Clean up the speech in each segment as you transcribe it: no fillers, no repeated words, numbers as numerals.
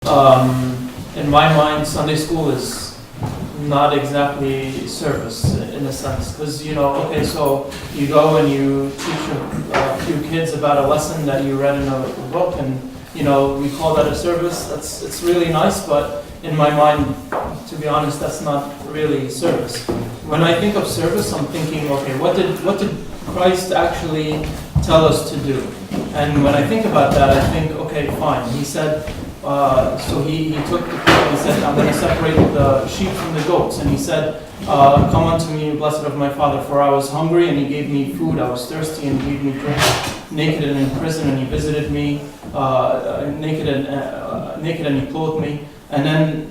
In my mind, Sunday school is not exactly service in a sense, because okay, so you go and you teach a few kids about a lesson that you read in a book, and we call that a service. It's really nice, but in my mind, to be honest, that's not really service. When I think of service, I'm thinking, okay, what did Christ actually tell us to do? And when I think about that, I think, okay, fine. He said, so he took the people, he said, I'm going to separate the sheep from the goats. And he said, come unto me, blessed of my Father, for I was hungry, and he gave me food. I was thirsty, and he gave me drink. Naked and in prison, and he visited me. Naked and he clothed me. And then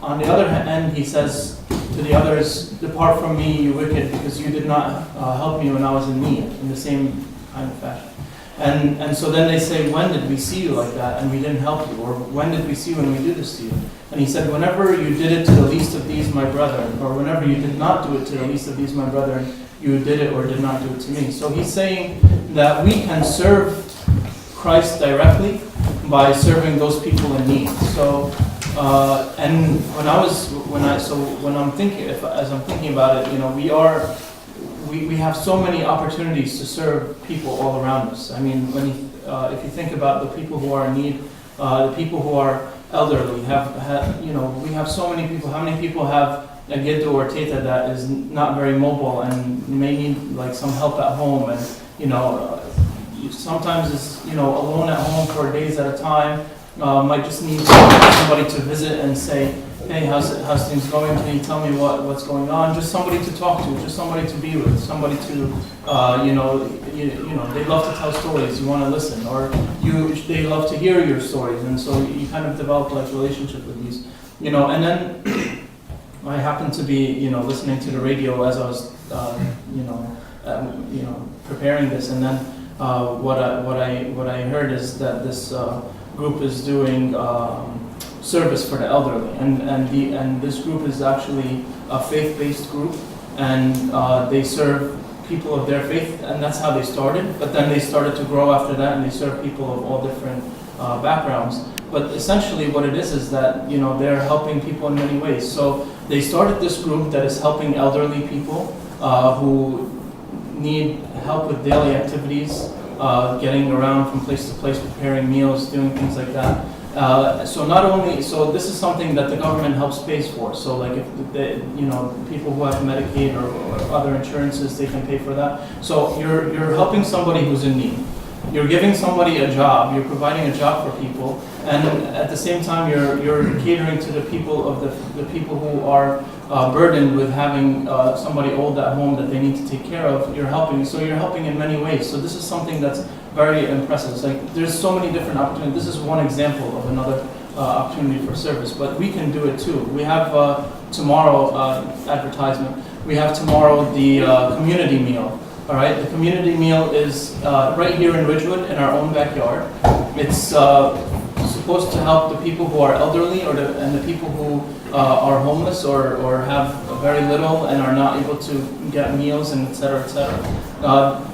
on the other end, he says to the others, depart from me, you wicked, because you did not help me when I was in need, in the same kind of fashion. And so then they say, when did we see you like that and we didn't help you? Or when did we see you when we did this to you? And he said, whenever you did it to the least of these my brethren, or whenever you did not do it to the least of these my brethren, you did it or did not do it to me. So he's saying that we can serve Christ directly by serving those people in need. So and when I'm thinking, as I'm thinking about it, we have so many opportunities to serve people all around us. I mean, if you think about the people who are in need, the people who are elderly, we have so many people. How many people have a giddu or teta that is not very mobile and may need like some help at home, and sometimes is alone at home for days at a time. Might just need somebody to visit and say, hey, how's things going? Can you tell me what's going on? Just somebody to talk to, just somebody to be with, somebody to, they love to tell stories. You want to listen, or they love to hear your stories, and so you kind of develop like relationship with these, And then I happened to be, listening to the radio as I was, preparing this, and then what I heard is that this group is doing service for the elderly, and this group is actually a faith-based group, and they serve people of their faith, and that's how they started. But then they started to grow after that, and they serve people of all different backgrounds. But essentially, what it is that they're helping people in many ways. So they started this group that is helping elderly people who need help with daily activities, getting around from place to place, preparing meals, doing things like that. So this is something that the government helps pay for. So like if people who have Medicaid or other insurances, they can pay for that. So you're helping somebody who's in need. You're giving somebody a job. You're providing a job for people, and at the same time you're catering to the people of the people who are burdened with having somebody old at home that they need to take care of. You're helping. So you're helping in many ways. So this is something that's very impressive. It's like there's so many different opportunities. This is one example of another opportunity for service, but we can do it too. We have tomorrow advertisement. We have tomorrow the community meal. All right, the community meal is right here in Ridgewood in our own backyard. It's supposed to help the people who are elderly and the people who are homeless or have very little and are not able to get meals, and et cetera, et cetera.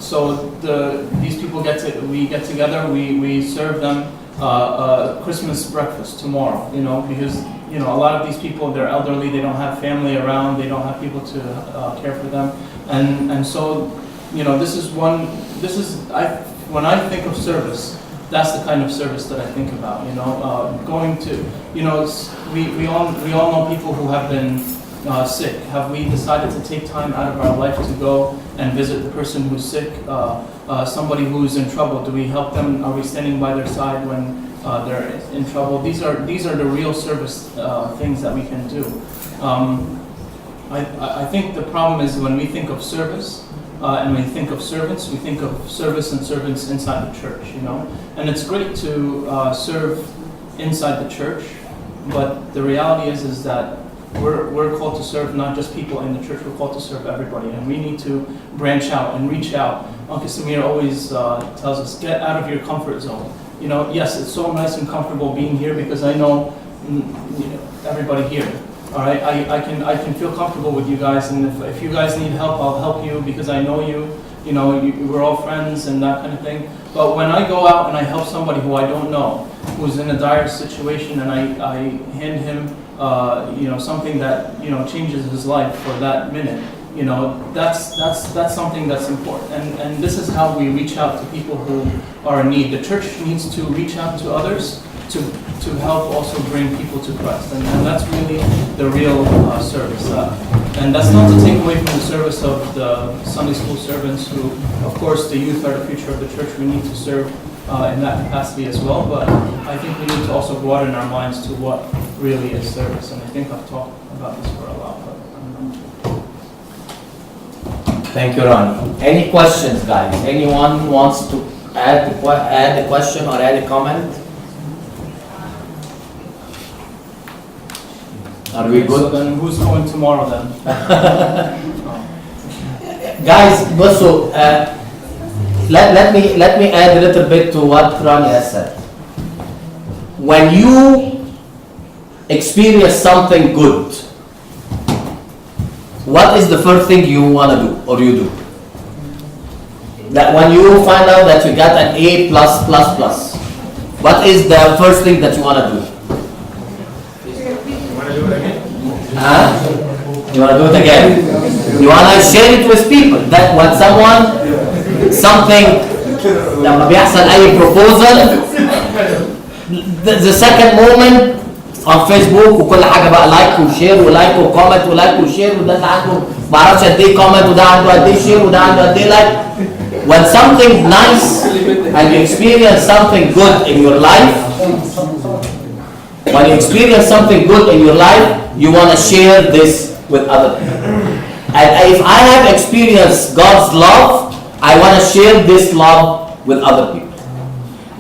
So these people we get together, we serve them Christmas breakfast tomorrow, because a lot of these people, they're elderly, they don't have family around, they don't have people to care for them, and so when I think of service, that's the kind of service that I think about. Going to, we all know people who have been sick. Have we decided to take time out of our life to go and visit the person who's sick? Somebody who's in trouble, do we help them? Are we standing by their side when they're in trouble? These are the real service things that we can do. I think the problem is when we think of service, and when we think of servants, we think of service and servants inside the church, And it's great to serve inside the church, but the reality is that we're called to serve not just people in the church, we're called to serve everybody, and we need to branch out and reach out. Uncle Samir always tells us, get out of your comfort zone. Yes, it's so nice and comfortable being here because I know everybody here. All right, I can feel comfortable with you guys, and if you guys need help, I'll help you because I know you, we're all friends and that kind of thing. But when I go out and I help somebody who I don't know, who's in a dire situation, and I hand him, something that, changes his life for that minute, that's something that's important. And this is how we reach out to people who are in need. The church needs to reach out to others to help also bring people to Christ. And that's really the real service. And that's not to take away from the service of the Sunday school servants who, of course, the youth are the future of the church. We need to serve in that capacity as well. But I think we need to also broaden our minds to what really is service. And I think I've talked about this for a while. But Thank you, Ronnie. Any questions, guys? Anyone wants to add a question or add a comment? Are we good? So then who's going tomorrow then? Guys, also, let me add a little bit to what Ronnie has said. When you experience something good, what is the first thing you want to do or you do? That when you find out that you got an A+++, what is the first thing that you want to do? Huh? You want to do it again? You want to share it with people. That when لما بيحصل أي proposal, the second moment on Facebook وكل حاجة بقى لايك وشير ولايك وكومنت ولايك وشير وده اللي عنده ما اعرفش قد ايه كومنت وده عنده قد ايه شير وده عنده قد ايه لايك. When something nice and you experience something good in your life, when you experience something good in your life, you want to share this with other people. And if I have experienced God's love, I want to share this love with other people.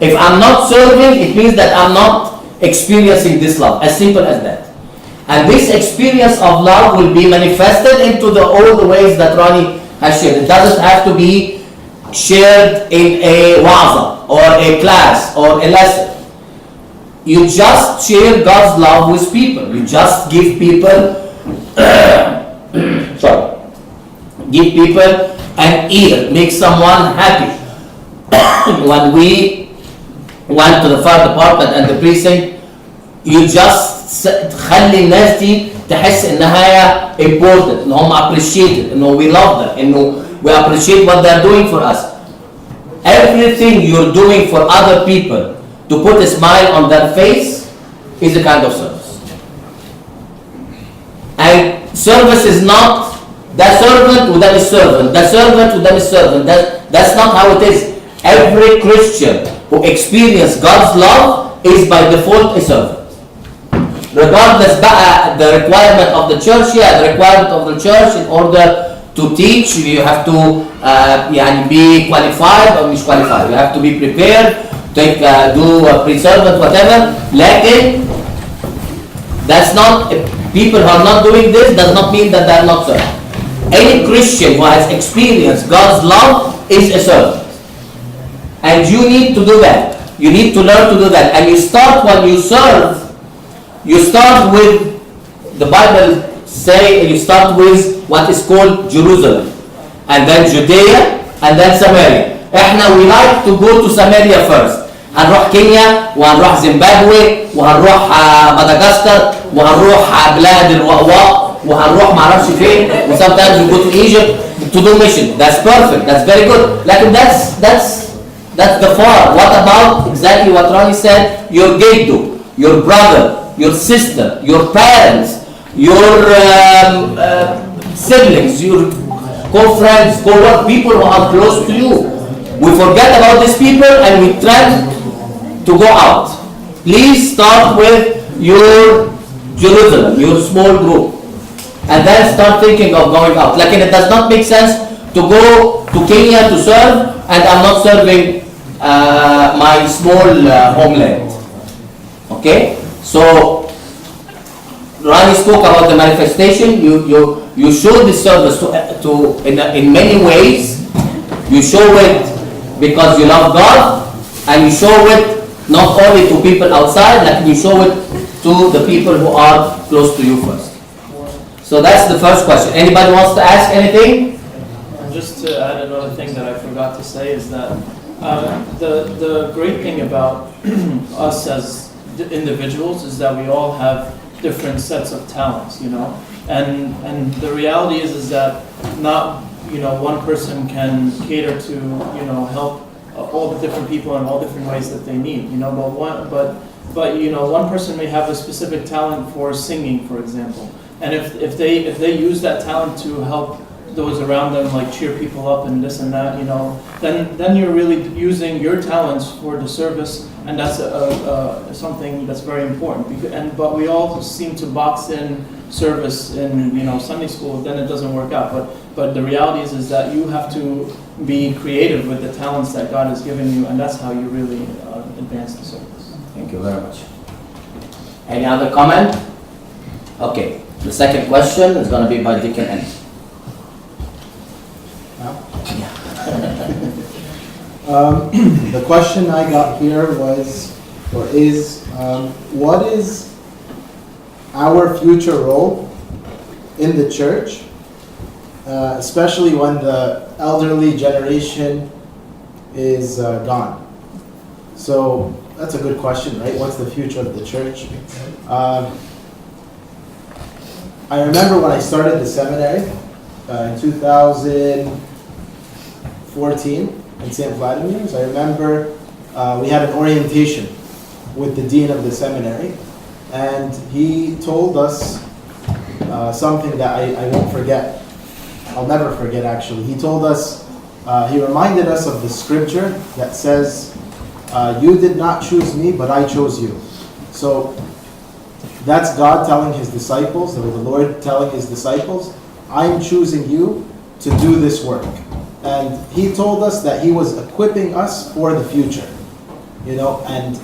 If I'm not serving, it means that I'm not experiencing this love. As simple as that. And this experience of love will be manifested into all the ways that Ronnie has shared. It doesn't have to be shared in a wa'azah or a class or a lesson. You just share God's love with people. You just give people give people an ear, make someone happy. When we went to the fire department and the precinct, you just تخلي الناس دي تحس انها important, ان هم appreciated, انه we love them, انه we appreciate what they're doing for us. Everything you're doing for other people to put a smile on their face is a kind of service. And service is not the servant وده مش servant, the servant وده مش servant. That's not how it is. Every Christian who experiences God's love is by default a servant. Regardless بقى the requirement of the church, the requirement of the church in order to teach, you have to be qualified or مش qualified. You have to be prepared, do pre-servant, whatever. لكن that's not, people who are not doing this does not mean that they are not servant. Any Christian who has experienced God's love is a servant. And you need to do that. You need to learn to do that. And you start when you serve, you start with, the Bible say, you start with what is called Jerusalem. And then Judea, and then Samaria. We like to go to Samaria first. هنروح كينيا وهنروح زيمبابوي وهنروح مدغشقر وهنروح بلاد الوأواء وهنروح معرفش فين و sometimes we go to Egypt to do mission. That's perfect. That's very good. Like that's the far. What about exactly what Ronnie said? Your ghetto, your brother, your sister, your parents, your siblings, your co-friends, co-work, people who are close to you. We forget about these people and we try to go out. Please start with your Jerusalem, your small group, and then start thinking of going out. Like, it does not make sense to go to Kenya to serve and I'm not serving my small homeland. Okay? So Ronnie spoke about the manifestation. You show this service in many ways. You show it because you love God, and you show it not only to people outside, like you show it to the people who are close to you first. So that's the first question. Anybody wants to ask anything? just to add another thing that I forgot to say is that the great thing about us as individuals is that we all have different sets of talents, and the reality is that not one person can cater to help all the different people in all different ways that they need, but one person may have a specific talent for singing, for example, and if they use that talent to help those around them, like cheer people up and this and that, then you're really using your talents for the service, and that's something that's very important. But we all seem to box in service in Sunday school, then it doesn't work out. But the reality is that you have to be creative with the talents that God has given you, and that's how you really advance the service. Thank you very much. Any other comment? Okay. The second question is going to be by Deacon N. The question I got here is, what is our future role in the church, especially when the elderly generation is gone? So that's a good question, right? What's the future of the church? I remember when I started the seminary in 2014 in St. Vladimir's. I remember we had an orientation with the dean of the seminary, and he told us something that I won't forget. I'll never forget, actually. He told us, he reminded us of the scripture that says, you did not choose me, but I chose you. So that's God telling his disciples, or the Lord telling his disciples, I'm choosing you to do this work. And he told us that he was equipping us for the future. And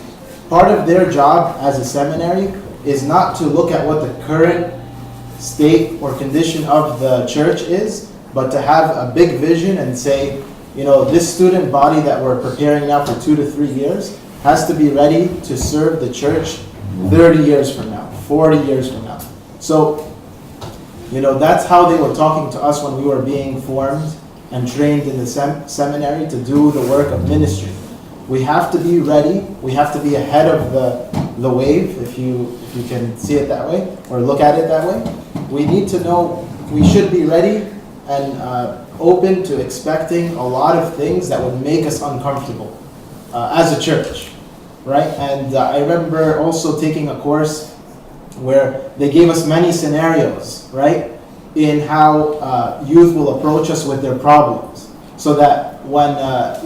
part of their job as a seminary is not to look at what the current state or condition of the church is, but to have a big vision and say, this student body that we're preparing now for 2 to 3 years has to be ready to serve the church 30 years from now, 40 years from now. So, that's how they were talking to us when we were being formed and trained in the seminary to do the work of ministry. We have to be ready. We have to be ahead of the wave, if you can see it that way, or look at it that way. We need to know we should be ready and open to expecting a lot of things that would make us uncomfortable as a church, right? And I remember also taking a course where they gave us many scenarios, right, in how youth will approach us with their problems, so that when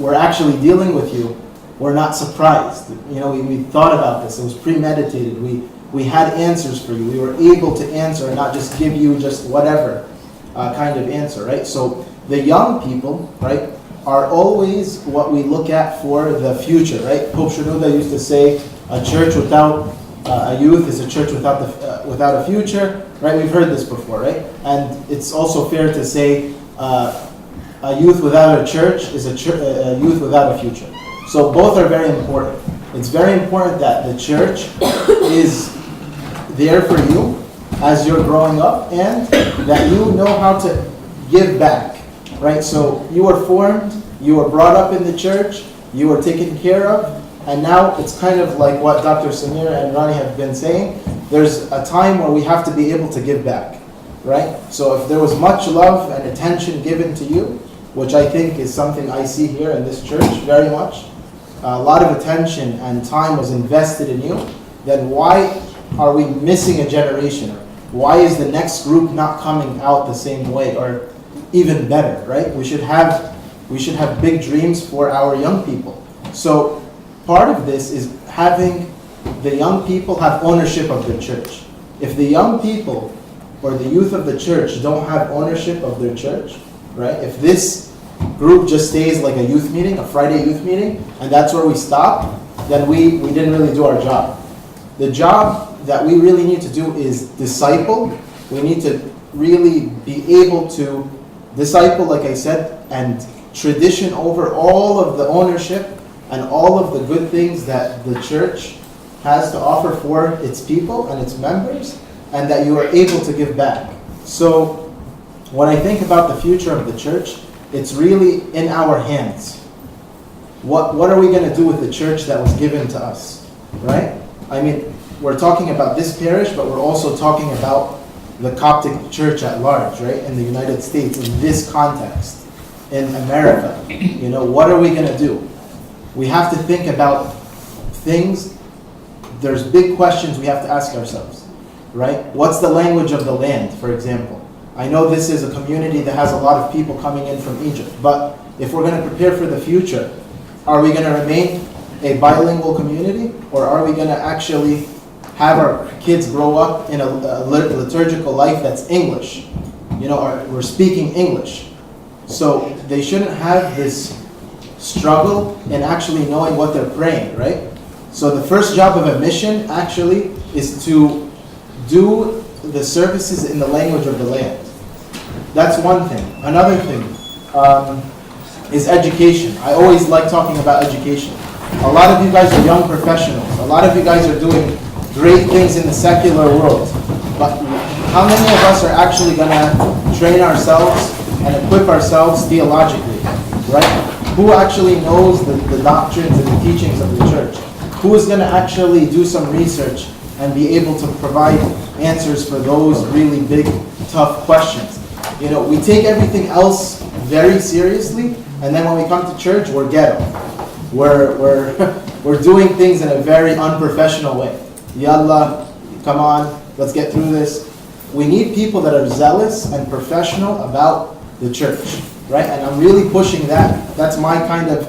we're actually dealing with you, we're not surprised. We thought about this. It was premeditated. We had answers for you. We were able to answer and not just give you just whatever kind of answer, right? So the young people, right, are always what we look at for the future, right? Pope Shenouda used to say, a church without a youth is a church without a future, right? We've heard this before, right? And it's also fair to say a youth without a church is a youth without a future. So both are very important. It's very important that the church is there for you as you're growing up, and that you know how to give back, right? So you were formed, you were brought up in the church, you were taken care of, and now it's kind of like what Dr. Samir and Ronnie have been saying. There's a time where we have to be able to give back, right? So if there was much love and attention given to you, which I think is something I see here in this church very much, a lot of attention and time was invested in you, then why are we missing a generation? Why is the next group not coming out the same way, or even better, right? We should have big dreams for our young people. So part of this is having the young people have ownership of the church. If the young people or the youth of the church don't have ownership of their church, right? If this group just stays like a youth meeting, a Friday youth meeting, and that's where we stop, then we didn't really do our job. The job that we really need to do is disciple. We need to really be able to disciple, like I said, and tradition over all of the ownership and all of the good things that the church has to offer for its people and its members, and that you are able to give back. So when I think about the future of the church, it's really in our hands. What are we going to do with the church that was given to us, right? I mean, we're talking about this parish, but we're also talking about the Coptic church at large, right? In the United States, in this context, in America. You know, what are we going to do? We have to think about things. There's big questions we have to ask ourselves, right? What's the language of the land, for example? I know this is a community that has a lot of people coming in from Egypt, but if we're going to prepare for the future, are we going to remain a bilingual community, or are we going to actually have our kids grow up in a liturgical life that's English? You know, we're speaking English. So they shouldn't have this struggle in actually knowing what they're praying, right? So the first job of a mission actually is to do the services in the language of the land. That's one thing. Another thing is education. I always like talking about education. A lot of you guys are young professionals. A lot of you guys are doing great things in the secular world. But how many of us are actually going to train ourselves and equip ourselves theologically, right? Who actually knows the doctrines and the teachings of the church? Who is going to actually do some research and be able to provide answers for those really big, tough questions? You know, we take everything else very seriously, and then when we come to church, we're ghetto. We're doing things in a very unprofessional way. Yalla, come on, let's get through this. We need people that are zealous and professional about the church, right? And I'm really pushing that. That's my kind of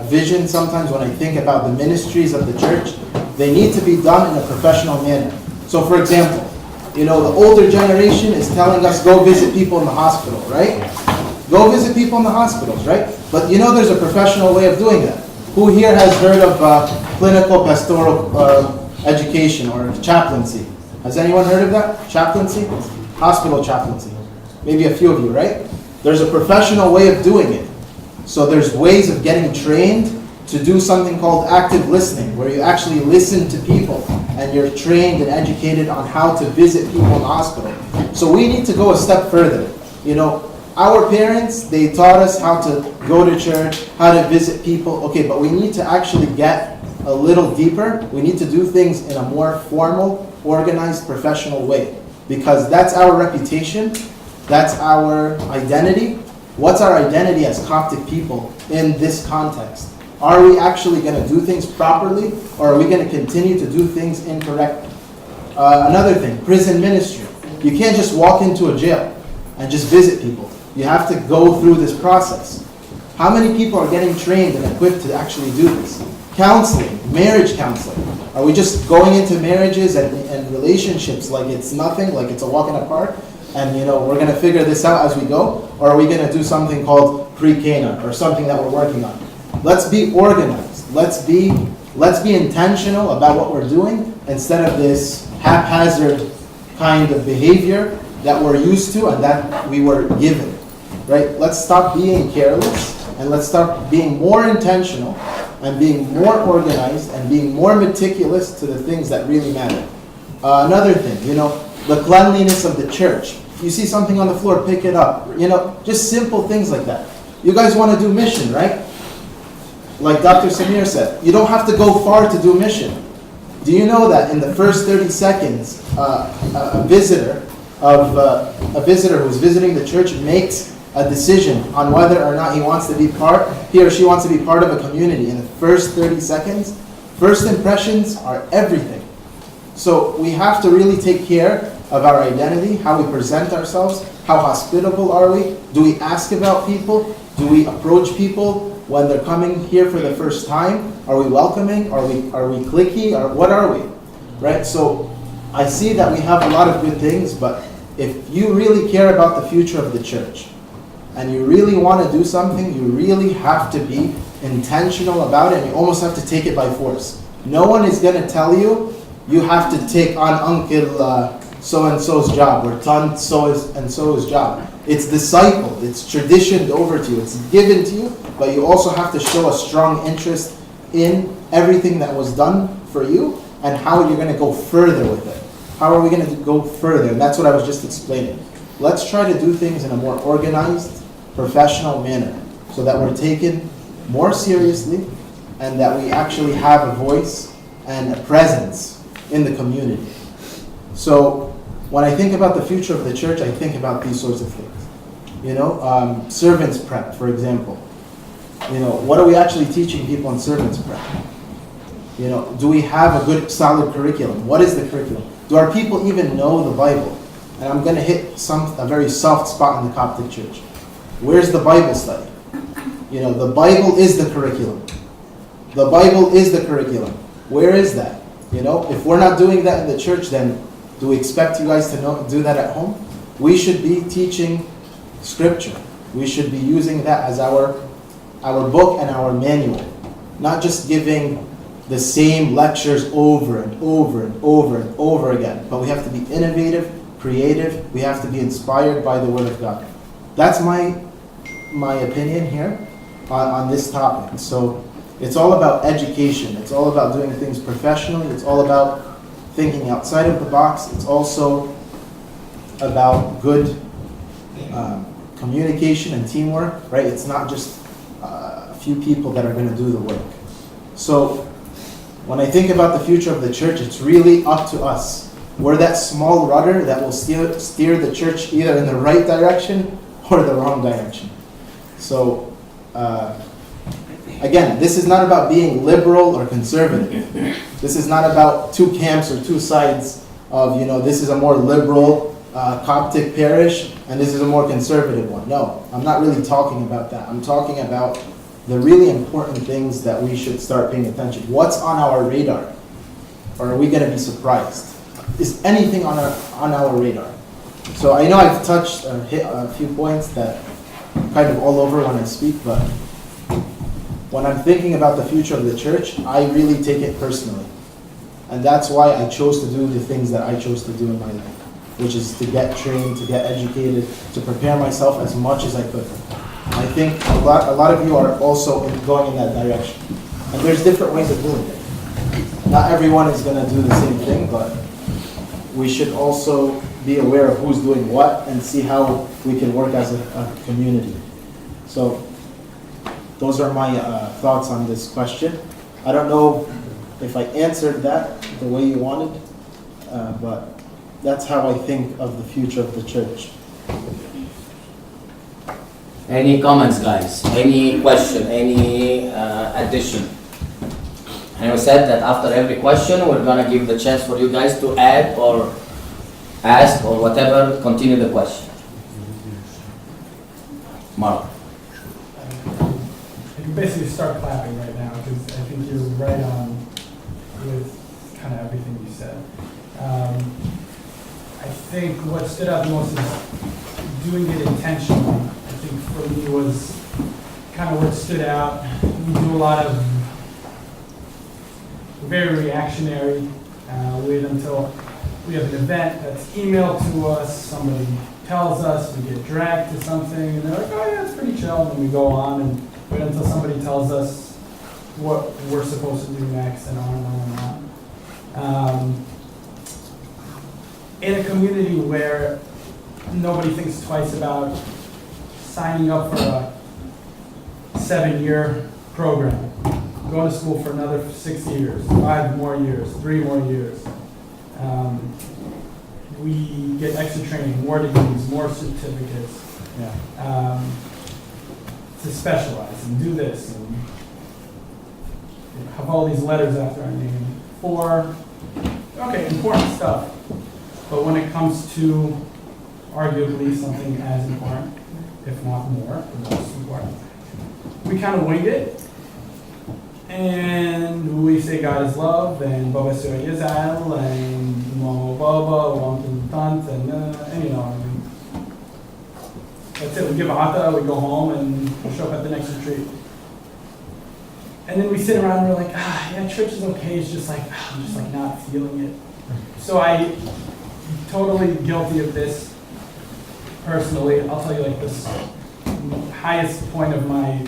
vision sometimes when I think about the ministries of the church. They need to be done in a professional manner. So for example, you know, the older generation is telling us go visit people in the hospital, right? Go visit people in the hospitals, right? But you know there's a professional way of doing that. Who here has heard of clinical pastoral education or chaplaincy? Has anyone heard of that? Chaplaincy? Hospital chaplaincy. Maybe a few of you, right? There's a professional way of doing it. So there's ways of getting trained to do something called active listening, where you actually listen to people and you're trained and educated on how to visit people in the hospital. So we need to go a step further. You know, our parents, they taught us how to go to church, how to visit people. Okay, but we need to actually get a little deeper. We need to do things in a more formal, organized, professional way, because that's our reputation. That's our identity. What's our identity as Coptic people in this context? Are we actually going to do things properly, or are we going to continue to do things incorrectly? Another thing, prison ministry. You can't just walk into a jail and just visit people. You have to go through this process. How many people are getting trained and equipped to actually do this? Counseling, marriage counseling. Are we just going into marriages and relationships like it's nothing, like it's a walk in the park, and you know we're going to figure this out as we go? Or are we going to do something called pre-Cana or something that we're working on? Let's be organized. Let's be intentional about what we're doing instead of this haphazard kind of behavior that we're used to and that we were given. Right? Let's stop being careless and let's start being more intentional and being more organized and being more meticulous to the things that really matter. Another thing, you know, the cleanliness of the church. You see something on the floor, pick it up. You know, just simple things like that. You guys want to do mission, right? Like Dr. Samir said, you don't have to go far to do mission. Do you know that in the first 30 seconds, a visitor who's visiting the church makes a decision on whether or not he or she wants to be part of a community in the first 30 seconds? First impressions are everything. So we have to really take care of our identity, how we present ourselves, how hospitable are we? Do we ask about people? Do we approach people when they're coming here for the first time? Are we welcoming? Are we cliquey? Or what are we? Right? So I see that we have a lot of good things, but if you really care about the future of the church and you really want to do something, you really have to be intentional about it, and you almost have to take it by force. No one is going to tell you you have to take on Uncle so-and-so's job or Tant so-and-so's job. It's discipled, it's traditioned over to you, it's given to you, but you also have to show a strong interest in everything that was done for you and how you're going to go further with it. How are we going to go further? And that's what I was just explaining. Let's try to do things in a more organized, professional manner so that we're taken more seriously and that we actually have a voice and a presence in the community. So when I think about the future of the church, I think about these sorts of things. Servants prep, for example. What are we actually teaching people in servants prep? Do we have a good, solid curriculum? What is the curriculum? Do our people even know the Bible? And I'm going to hit a very soft spot in the Coptic church. Where's the Bible study? The Bible is the curriculum. The Bible is the curriculum. Where is that? If we're not doing that in the church, then do we expect you guys to do that at home? We should be teaching Scripture. We should be using that as our book and our manual. Not just giving the same lectures over and over and over and over again. But we have to be innovative, creative. We have to be inspired by the Word of God. That's my opinion here on this topic. So it's all about education. It's all about doing things professionally. It's all about thinking outside of the box. It's also about good communication and teamwork, right? It's not just a few people that are going to do the work. So when I think about the future of the church, it's really up to us. We're that small rudder that will steer the church either in the right direction or the wrong direction. So again, this is not about being liberal or conservative. This is not about two camps or two sides of, this is a more liberal Coptic parish and this is a more conservative one. No, I'm not really talking about that. I'm talking about the really important things that we should start paying attention. What's on our radar? Or are we going to be surprised? Is anything on our radar? So I know I've touched or hit a few points that I'm kind of all over when I speak, but when I'm thinking about the future of the church, I really take it personally. And that's why I chose to do the things that I chose to do in my life, which is to get trained, to get educated, to prepare myself as much as I could. I think a lot of you are also going in that direction. And there's different ways of doing it. Not everyone is going to do the same thing, but we should also be aware of who's doing what and see how we can work as a community. So those are my thoughts on this question. I don't know if I answered that the way you wanted, but that's how I think of the future of the church. Any comments, guys? Any question? Any addition? And we said that after every question, we're gonna give the chance for you guys to add or ask or whatever, continue the question. Mark. You can basically start clapping right now because I think you're right on with kind of everything you said. I think what stood out the most is doing it intentionally. I think for me was kind of what stood out. We do a lot of very reactionary. Wait until we have an event that's emailed to us, somebody tells us, we get dragged to something, and they're like, oh yeah, it's pretty chill, and then we go on and wait until somebody tells us what we're supposed to do next, and on and on and on. In a community where nobody thinks twice about signing up for a 7-year program, going to school for another 6 years, 5 more years, 3 more years. We get extra training, more degrees, more certificates, to specialize and do this and have all these letters after our name for, important stuff. But when it comes to arguably something as important, if not more, the most important, we kind of wing it. And we say God is love, and Baba Surah Yazal, and Mo Baba, Wam Tant, and that's it. We give Ata, we go home, and we show up at the next retreat. And then we sit around and we're like, church is okay, it's just like, I'm just like not feeling it. So I'm totally guilty of this personally. I'll tell you like this highest point of my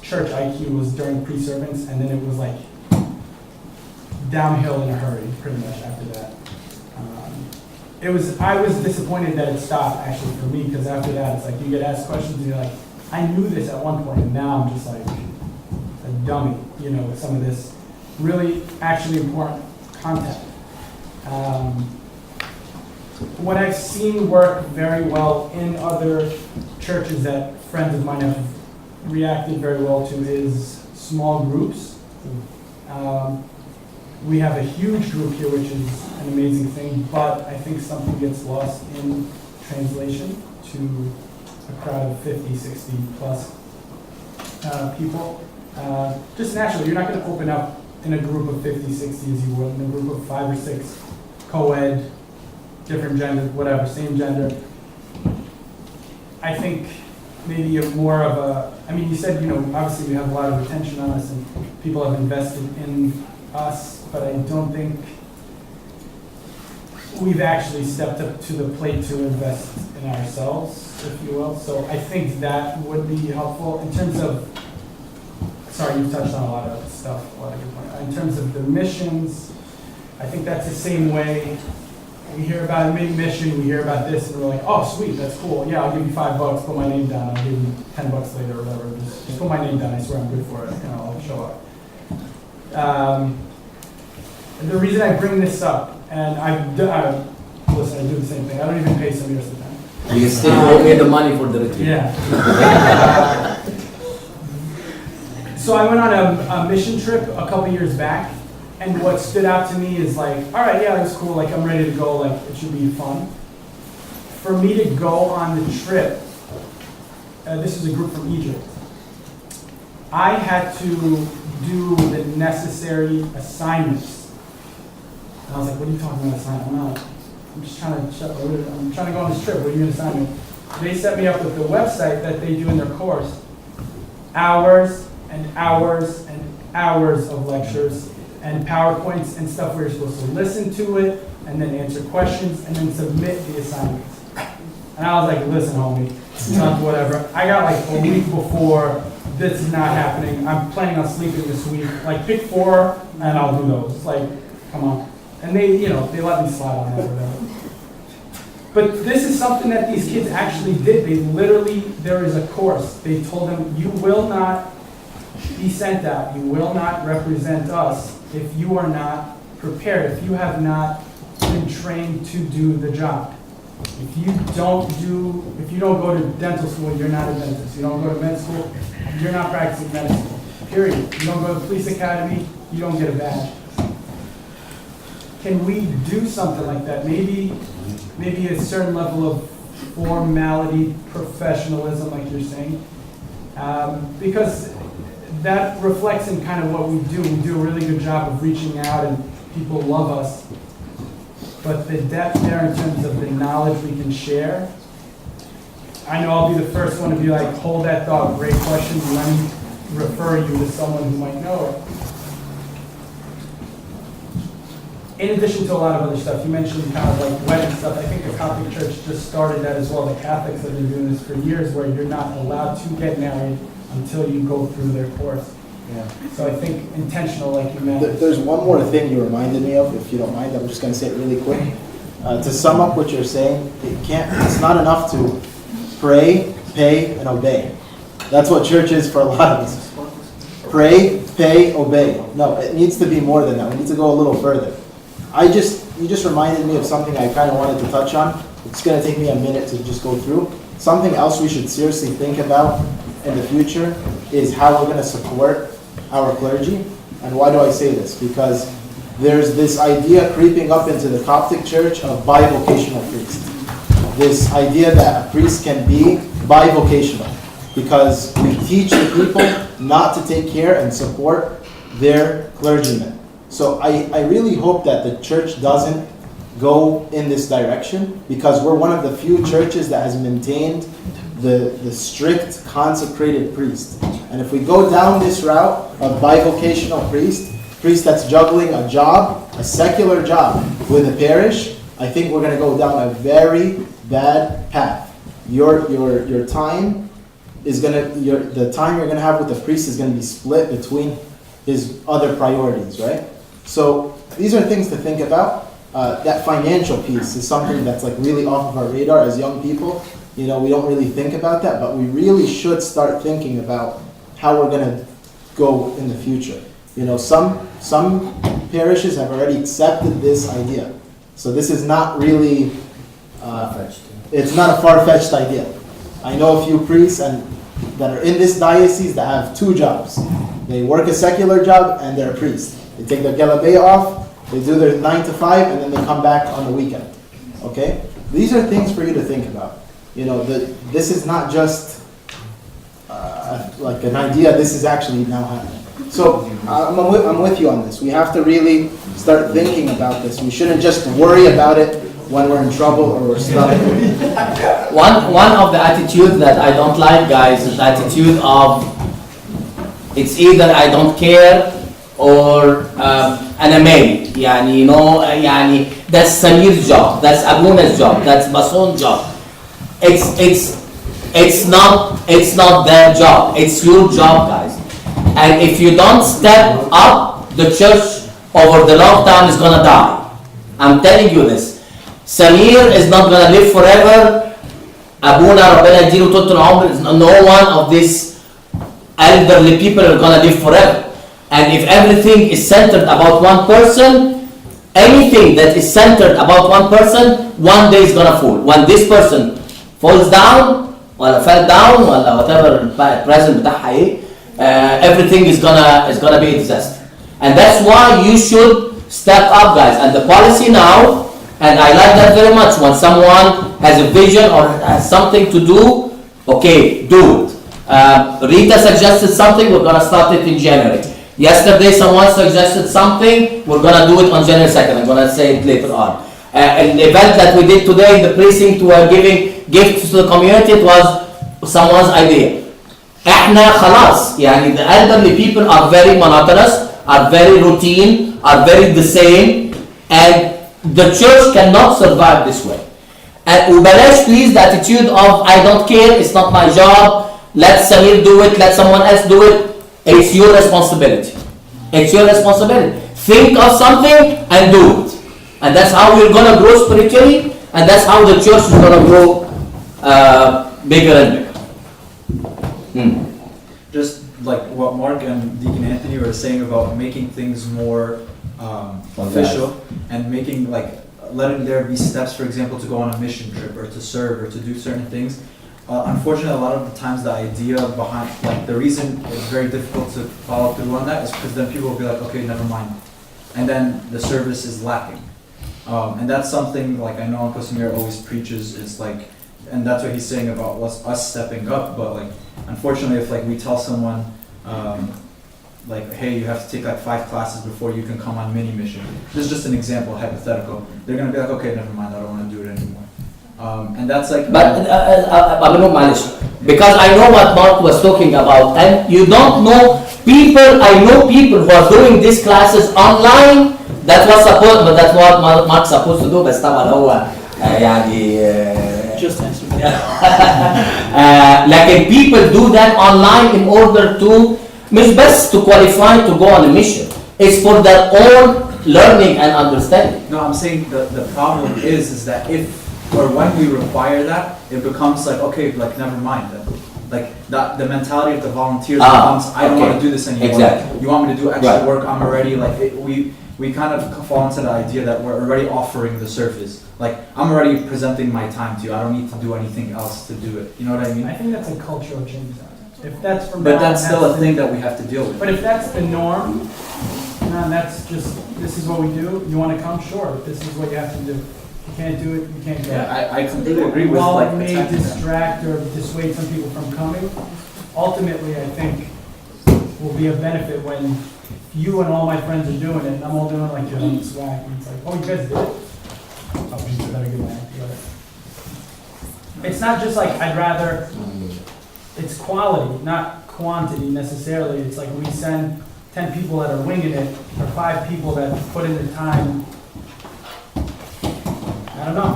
church IQ was during pre-servants, and then it was like downhill in a hurry pretty much after that. I was disappointed that it stopped actually for me, because after that, it's like you get asked questions and you're like, I knew this at one point, and now I'm just like a dummy, you know, with some of this really actually important content. What I've seen work very well in other churches that friends of mine have reacted very well to is small groups. We have a huge group here, which is an amazing thing, but I think something gets lost in translation to a crowd of 50, 60 plus people. Just naturally, you're not going to open up in a group of 50, 60 as you would in a group of 5 or 6 co-ed, different gender, whatever, same gender. I think maybe more of a, I mean, you said, you know, obviously we have a lot of attention on us and people have invested in us, but I don't think we've actually stepped up to the plate to invest in ourselves, if you will. So I think that would be helpful in terms of, sorry, you touched on a lot of stuff, a lot of good points. In terms of the missions, I think that's the same way. We hear about a mission, we hear about this, and we're like, oh, sweet, that's cool. Yeah, I'll give you $5, put my name down. I'll give you $10 later or whatever. Just put my name down. I swear I'm good for it. And I'll show up. The reason I bring this up, and listen, I do the same thing. I don't even pay some years of time. You still owe me the money for the retreat. Yeah. So I went on a mission trip a couple years back, and what stood out to me is like, all right, yeah, that's cool. Like, I'm ready to go. Like, it should be fun. For me to go on the trip, this is a group from Egypt. I had to do the necessary assignments. And I was like, what are you talking about assignment? I'm just trying to go on this trip. What are you going to assign me? They set me up with the website that they do in their course. Hours and hours and hours of lectures and PowerPoints and stuff where you're supposed to listen to it and then answer questions and then submit the assignments. And I was like, listen, homie, not whatever. I got like a week before, this is not happening. I'm planning on sleeping this week. Like, pick 4 and I'll do those. Like, come on. And they, you know, they let me slide on that or whatever. But this is something that these kids actually did. They literally, there is a course. They told them, you will not be sent out. You will not represent us if you are not prepared, if you have not been trained to do the job. If you don't go to dental school, you're not a dentist. You don't go to med school, you're not practicing medicine. Period. You don't go to the police academy, you don't get a badge. Can we do something like that? Maybe a certain level of formality, professionalism, like you're saying, because that reflects in kind of what we do. We do a really good job of reaching out and people love us. But the depth there in terms of the knowledge we can share, I know I'll be the first one to be like, hold that thought, great question, let me refer you to someone who might know it. In addition to a lot of other stuff, you mentioned kind of like wedding stuff. I think the Coptic Church just started that as well. The Catholics have been doing this for years where you're not allowed to get married until you go through their course. Yeah. So I think intentional, like you mentioned. There's one more thing you reminded me of, if you don't mind. I'm just going to say it really quick. To sum up what you're saying, it's not enough to pray, pay, and obey. That's what church is for a lot of us. Pray, pay, obey. No, it needs to be more than that. We need to go a little further. You just reminded me of something I kind of wanted to touch on. It's going to take me a minute to just go through. Something else we should seriously think about in the future is how we're going to support our clergy. And why do I say this? Because there's this idea creeping up into the Coptic Church of bivocational priest. This idea that a priest can be bivocational because we teach the people not to take care and support their clergymen. So I really hope that the church doesn't go in this direction, because we're one of the few churches that has maintained the strict consecrated priest. And if we go down this route of bivocational priest that's juggling a job, a secular job with a parish, I think we're going to go down a very bad path. Your time is the time you're going to have with the priest is going to be split between his other priorities, right? So these are things to think about. that financial piece is something that's like really off of our radar as young people. You know, we don't really think about that, but we really should start thinking about how we're gonna go in the future. You know, some parishes have already accepted this idea. So this is not really, it's not a far-fetched idea. I know a few priests that are in this diocese that have two jobs. They work a secular job and they're a priest. They take their gelabeh off, they do their 9 to 5, and then they come back on the weekend. Okay? These are things for you to think about. You know, this is not just like an idea, this is actually now happening. So I'm with you on this. We have to really start thinking about this. We shouldn't just worry about it when we're in trouble or we're stuck. One of the attitudes that I don't like, guys, is the attitude of it's either I don't care or أنا مالي. يعني you know يعني that's Samir's job, that's Abuna's job, that's Bason's job. It's not their job. It's your job, guys. And if you don't step up, the church over the long time is gonna die. I'm telling you this. Samir is not gonna live forever. Abuna ربنا يديله طول العمر. No one of these elderly people are gonna live forever. And if everything is centered about one person, anything that is centered about one person, one day is gonna fall. When this person falls down, or fell down, or whatever present بتاعها ايه, everything is gonna be a disaster. And that's why you should step up, guys. And the policy now, and I like that very much, when someone has a vision or has something to do, okay, do it. Rita suggested something, we're gonna start it in January. Yesterday someone suggested something, we're gonna do it on January 2nd. I'm gonna say it later on. An event that we did today in the precinct, we were giving gifts to the community, it was someone's idea. احنا خلاص يعني the elderly people are very monotonous, are very routine, are very the same, and the church cannot survive this way. And وبلاش please the attitude of I don't care, it's not my job, let Samir do it, let someone else do it. It's your responsibility. It's your responsibility. Think of something and do it. And that's how we're going to grow spiritually, and that's how the church is going to grow bigger and bigger. Just like what Mark and Deacon Anthony were saying about making things more official and making letting there be steps, for example, to go on a mission trip or to serve or to do certain things. Unfortunately, a lot of the times the idea behind, the reason it's very difficult to follow through on that is because then people will be like, okay, never mind. And then the service is lacking. And that's something I know Uncle Samir always preaches, is and that's what he's saying about us stepping up, but unfortunately if we tell someone hey, you have to take 5 classes before you can come on mini mission. This is just an example, hypothetical. They're gonna be like, okay, never mind, I don't want to do it anymore. And that's But because I know what Mark was talking about, and you don't know people. I know people who are doing these classes online. That's what Mark's supposed to do. بس طبعا هو يعني Just answer. like people do that online in order to مش بس to qualify to go on a mission. It's for their own learning and understanding. No, I'm saying the problem is that if or when we require that, it becomes okay, never mind then. The mentality of the volunteers becomes, I don't want to do this anymore. Exactly. You want me to do extra Right. work? I'm already we kind of fall into the idea that we're already offering the service. I'm already presenting my time to you. I don't need to do anything else to do it. You know what I mean? I think that's a cultural change. If that's from But now, that's still a the- thing that we have to deal with. But if that's the norm, and that's just, this is what we do, you want to come, sure, this is what you have to do. If you can't do it, you can't do it. Yeah, I completely agree with While it may attacking that. distract or dissuade some people from coming, ultimately, I think, will be a benefit when you and all my friends are doing it, and I'm all doing you're on swag, and it's oh, you guys did it? Oh, geez, I better get my act together. It's not just I'd rather, it's quality, not quantity necessarily. It's we send 10 people that are winging it, or 5 people that put in the time. I don't know.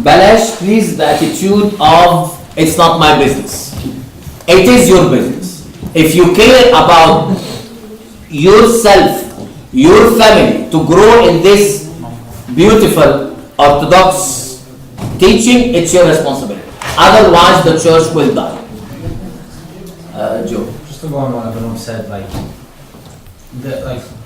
بلاش please the attitude of it's not my business. It is your business. If you care about yourself, your family, to grow in this beautiful Orthodox teaching, it's your responsibility. Otherwise, the church will die. Joe. Just to go on what everyone said, like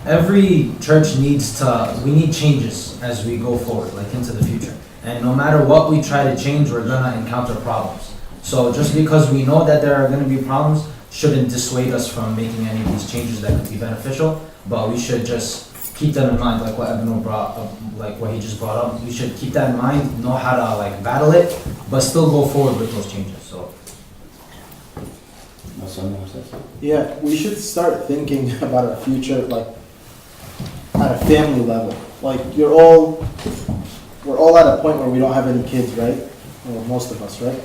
every church we need changes as we go forward, like into the future. And no matter what we try to change, we're gonna encounter problems. So just because we know that there are gonna be problems, shouldn't dissuade us from making any of these changes that could be beneficial. But we should just keep that in mind, like what Evan brought up, like what he just brought up. We should keep that in mind, know how to like battle it, but still go forward with those changes. So. Yeah, we should start thinking about our future, like, at a family level. Like, we're all at a point where we don't have any kids, right? Well, most of us, right?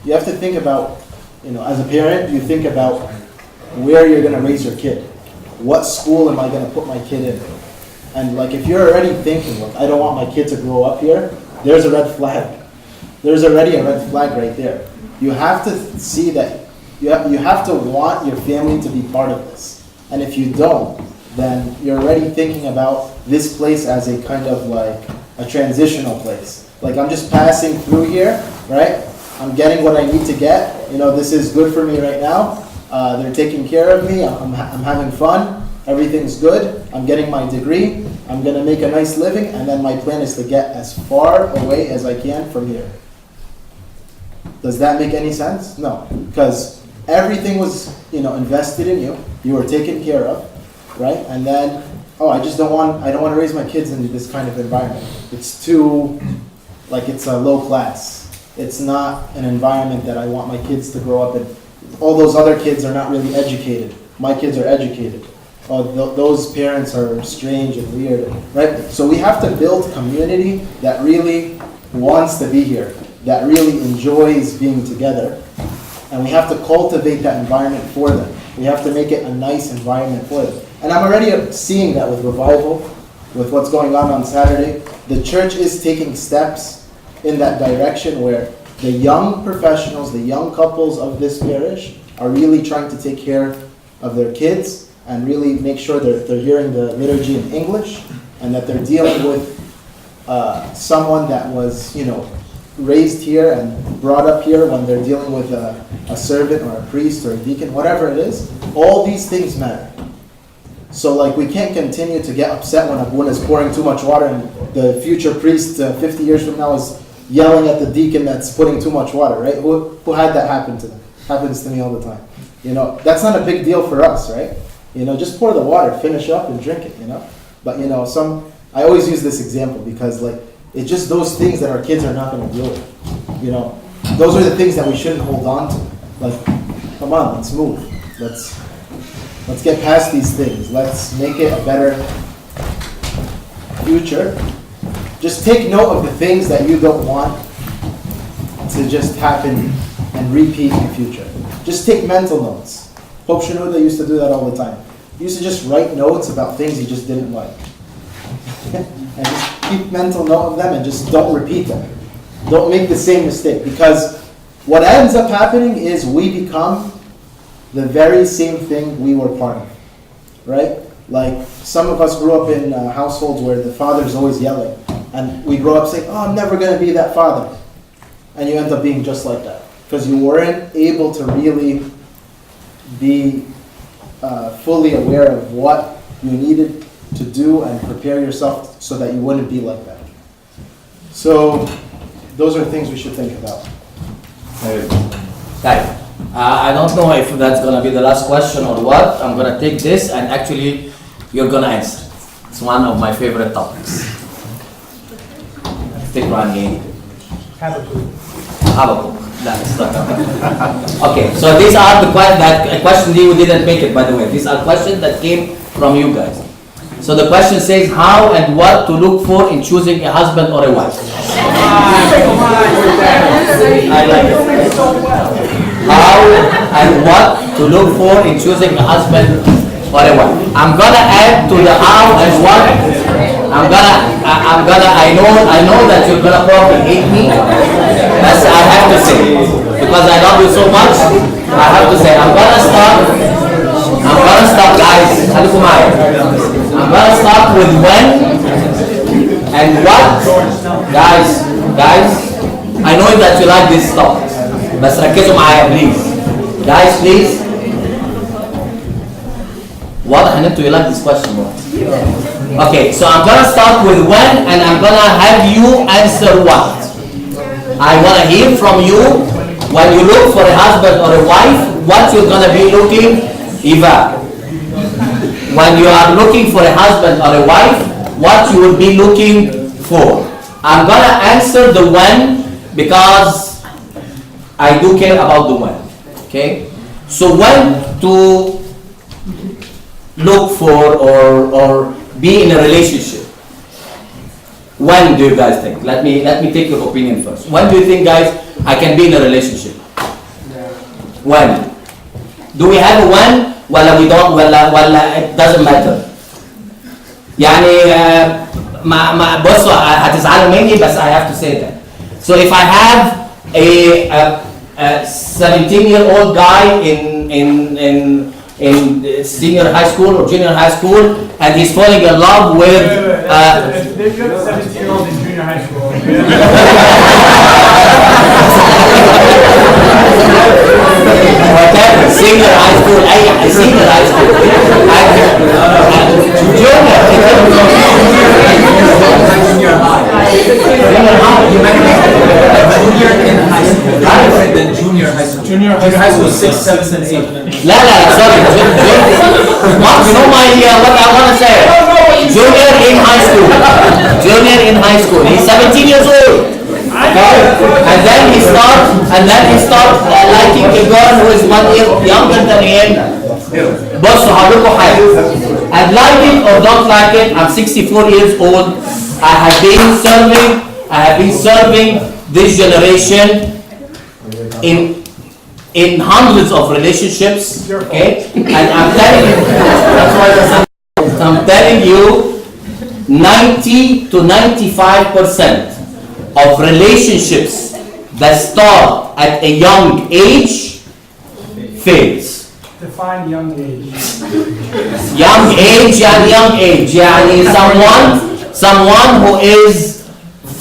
You have to think about, as a parent, you think about where you're gonna raise your kid. What school am I gonna put my kid in? And like, if you're already thinking, like, I don't want my kid to grow up here, there's a red flag. There's already a red flag right there. You have to see that you have to want your family to be part of this. And if you don't, then you're already thinking about this place as a kind of like a transitional place. Like, I'm just passing through here, right? I'm getting what I need to get. This is good for me right now. They're taking care of me. I'm having fun. Everything's good. I'm getting my degree. I'm going to make a nice living. And then my plan is to get as far away as I can from here. Does that make any sense? No. Because everything was, invested in you. You were taken care of, right? And then, I don't want to raise my kids into this kind of environment. It's too, it's a low class. It's not an environment that I want my kids to grow up in. All those other kids are not really educated. My kids are educated. Those parents are strange and weird, right? So we have to build community that really wants to be here, that really enjoys being together. And we have to cultivate that environment for them. We have to make it a nice environment for them. And I'm already seeing that with Revival, with what's going on Saturday. The church is taking steps in that direction where the young professionals, the young couples of this parish are really trying to take care of their kids and really make sure they're hearing the liturgy in English and that they're dealing with someone that was, raised here and brought up here when they're dealing with a servant or a priest or a deacon, whatever it is. All these things matter. So we can't continue to get upset when Abuna is pouring too much water and the future priest 50 years from now is yelling at the deacon that's putting too much water, right? Who had that happen to them? Happens to me all the time. That's not a big deal for us, right? Just pour the water, finish up and drink it, But I always use this example because it's just those things that our kids are not going to deal with. Those are the things that we shouldn't hold on to. Come on, let's move. Let's get past these things. Let's make it a better future. Just take note of the things that you don't want to just happen and repeat in the future. Just take mental notes. Pope Shenouda used to do that all the time. He used to just write notes about things he just didn't like. And just keep mental note of them and just don't repeat them. Don't make the same mistake. Because what ends up happening is we become the very same thing we were part of. Right? Some of us grew up in households where the father's always yelling. And we grow up saying, I'm never going to be that father. And you end up being just like that. Because you weren't able to really be fully aware of what you needed to do and prepare yourself so that you wouldn't be like that. So those are things we should think about. Right. I don't know if that's going to be the last question or what. I'm going to take this and actually you're going to answer. It's one of my favorite topics. Take one game. Habakkuk. That's not okay, so these are the questions. You didn't make it, by the way. These are questions that came from you guys. So the question says, how and what to look for in choosing a husband or a wife? I like it. How and what to look for in choosing a husband or a wife. I'm gonna add to the how and what. I know that you're gonna probably hate me. That's I have to say. Because I love you so much, I have to say, I'm gonna start guys. I'm gonna start with when And what, guys, I know that you like this stuff, بس ركزوا معايا please. Guys, please. واضح ان انتوا you like this question, right? Okay, so I'm gonna start with when, and I'm gonna have you answer what. I wanna hear from you when you look for a husband or a wife, what you're gonna be looking, Eva. When you are looking for a husband or a wife, what you will be looking for. I'm gonna answer the when because I do care about the when. Okay? So when to look for or be in a relationship. When do you guys think? Let me take your opinion first. When do you think, guys, I can be in a relationship? When? Do we have a when? ولا we don't ولا it doesn't matter. يعني ما بصوا هتزعلوا مني بس I have to say that. So if I have a 17-year-old guy in senior high school or junior high school and he's falling in love with If you have a 17-year-old in junior high school. whatever, senior high school, senior high school, Junior high. You meant junior in high school. Different than junior high school. Junior high school is 6, 7, and 8. لا sorry, you know what I want to say. Junior in high school. Junior in high school. He's 17 years old. Okay? And then he starts liking a girl who is 1 year younger than him. بصوا هقول لكم حاجة. And like it or don't like it, I'm 64 years old. I have been serving this generation in hundreds of relationships, okay? And I'm telling you, that's why I'm telling you, 90 to 95% of relationships that start at a young age fails. Define young age. Young age and young age. يعني someone who is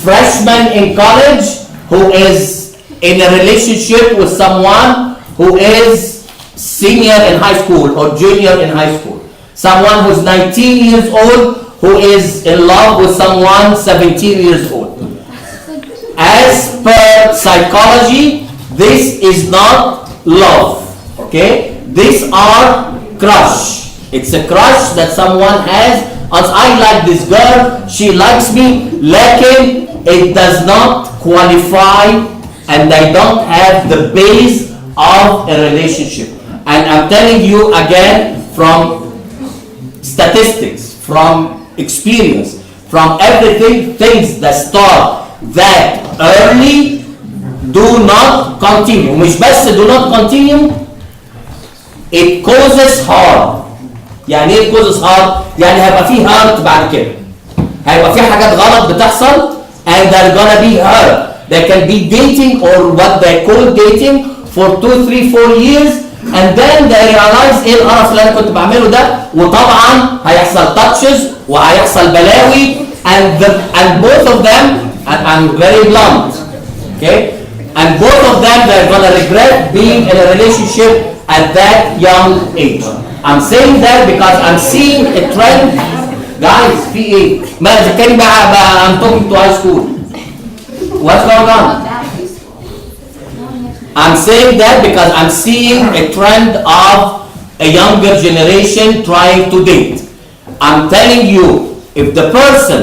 freshman in college, who is in a relationship with someone who is senior in high school or junior in high school. Someone who's 19 years old who is in love with someone 17 years old. As per psychology, this is not love, okay? These are crush. It's a crush that someone has. As I like this girl, she likes me, lekin it does not qualify and they don't have the base of a relationship. And I'm telling you again from statistics, from experience, from everything, things that start that early do not continue. مش بس do not continue, it causes harm. يعني ايه causes harm؟ يعني هيبقى فيه hurt بعد كده. هيبقى فيه حاجات غلط بتحصل and they're gonna be hurt. They can be dating or what they call dating for 2, 3, 4 years and then they realize ايه القرف اللي انا كنت بعمله ده وطبعا هيحصل touches وهيحصل بلاوي and both of them and I'm very blunt, okay? And both of them they're gonna regret being in a relationship at that young age. I'm saying that because I'm seeing a trend. Guys, في ايه؟ ما ذكرني بقى I'm talking to high school. What's going on? I'm saying that because I'm seeing a trend of a younger generation trying to date. I'm telling you, if the person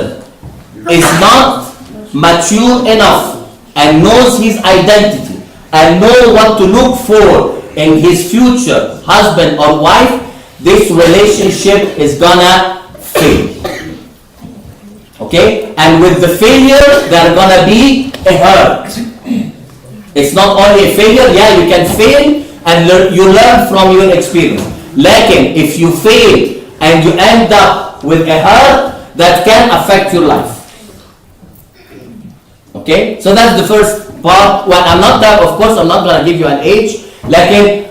is not mature enough and knows his identity and know what to look for in his future husband or wife, this relationship is gonna fail. Okay? And with the failure, there's gonna be a hurt. It's not only a failure, yeah, you can fail and you learn from your experience. Like if you fail and you end up with a hurt, that can affect your life. Okay? So that's the first part. When I'm not that, of course, I'm not gonna give you an age. Like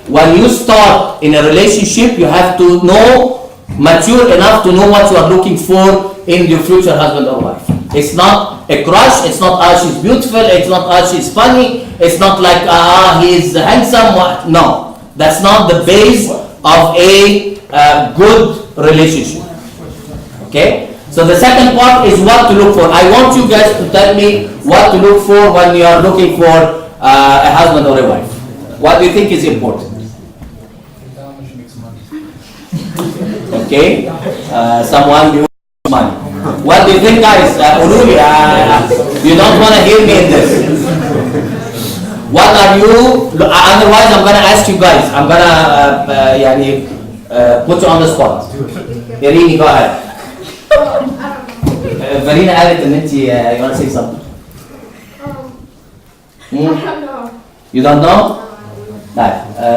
when you start in a relationship, you have to know, mature enough to know what you are looking for in your future husband or wife. It's not a crush. It's not she's beautiful. It's not she's funny. It's not like he's handsome. No, that's not the base of a good relationship. Okay. So the second part is what to look for. I want you guys to tell me what to look for when you are looking for a husband or a wife. What do you think is important? Okay. Someone who money. What do you think, guys? Ululi, you don't want to hear me in this. What are you? Otherwise, I'm gonna ask you guys. I'm gonna put you on the spot. Irini, go ahead. Verena قالت ان انت you want to say something. I don't know. You don't know? طيب